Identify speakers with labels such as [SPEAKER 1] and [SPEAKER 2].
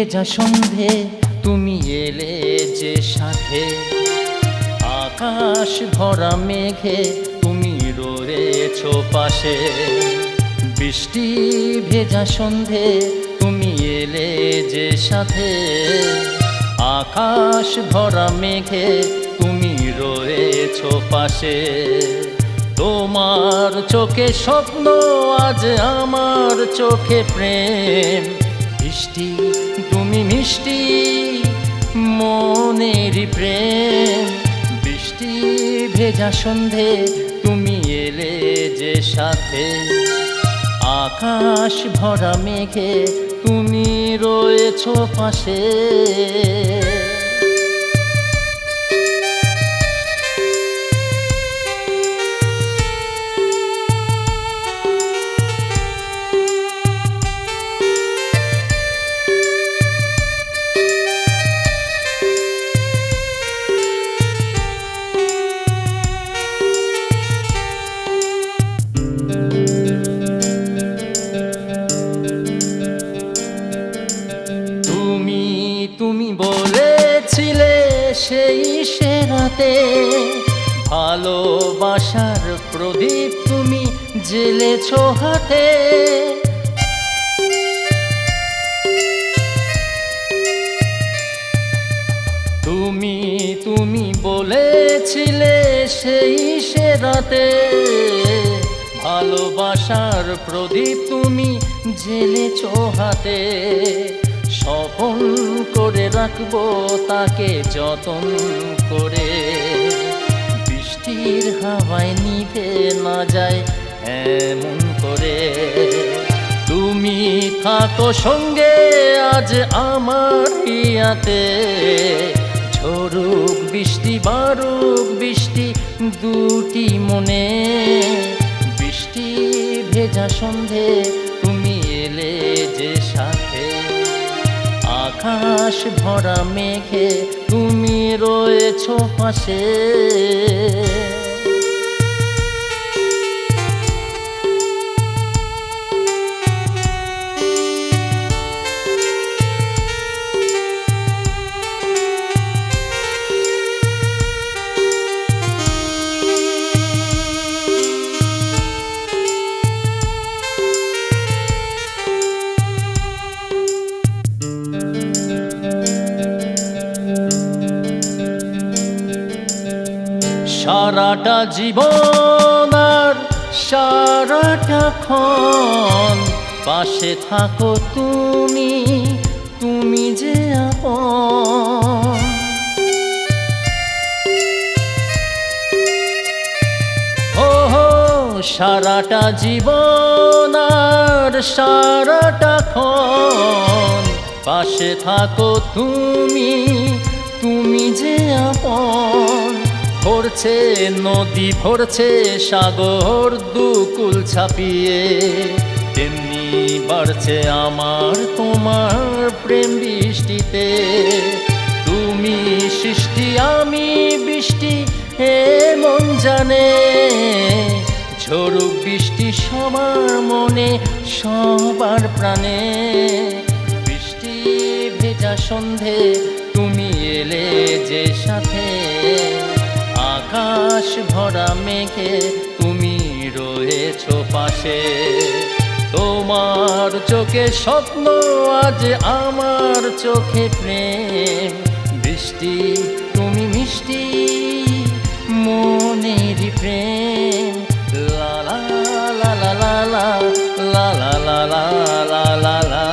[SPEAKER 1] ভেজা সন্ধে তুমি এলে যে সাথে, আকাশ ভরা মেঘে তুমি রয়েছো পাশে। বৃষ্টি ভেজা সন্ধে তুমি এলে যে সাথে, আকাশ ভরা মেঘে তুমি রয়েছো পাশে। তোমার চোখে স্বপ্ন আজ আমার চোখে প্রেম, বৃষ্টি তুমি মিষ্টি মনের প্রেম। বৃষ্টি ভেজা সন্ধে তুমি এলে যে সাথে, আকাশ ভরা মেঘে তুমি রয়েছো পাশে। তুমি বলেছিলে সেই সে রাতে, ভালোবাসার প্রদীপ তুমি জ্বেলেছো হাতে। তুমি বলেছিলে সেই সে রাতে, ভালোবাসার প্রদীপ তুমি জ্বেলেছো হাতে। স্বপন করে রাখবো তাকে যতন করে, বৃষ্টির হাওয়ায় নিভে না যায় এমন করে। তুমি থাকো সঙ্গে আজ আমার হিয়াতে, ঝরুক বৃষ্টি বারুক বৃষ্টি দুটি মনে। বৃষ্টি ভেজা সন্ধে তুমি এলে যে সাথে, আকাশ ভরা মেঘে তুমি রয়েছো পাশে। সারাটা জীবন আর সারাটা ক্ষণ পাশে থাকো তুমি, তুমি যে আপন। ও সারাটা জীবন আর সারাটা ক্ষণ পাশে থাকো তুমি, তুমি যে আপন। ভরছে নদী ভরছে সাগর দুকুল ছাপিয়ে, তেমনি বাড়ছে আমার তোমার প্রেম বৃষ্টিতে। তুমি সৃষ্টি আমি বৃষ্টি হে মন জানে, ঝরুক বৃষ্টি সবার মনে সবার প্রাণে। বৃষ্টি ভেজা সন্ধে তুমি এলে যে সাথে, আকাশ ভরা মেঘে তুমি রয়েছো পাশে। তোমার চোখে স্বপ্ন আজ আমার চোখে প্রেম, বৃষ্টি তুমি মিষ্টি মনের প্রেম। লা লা লা লা লা লা লা লা লা লা লা লা।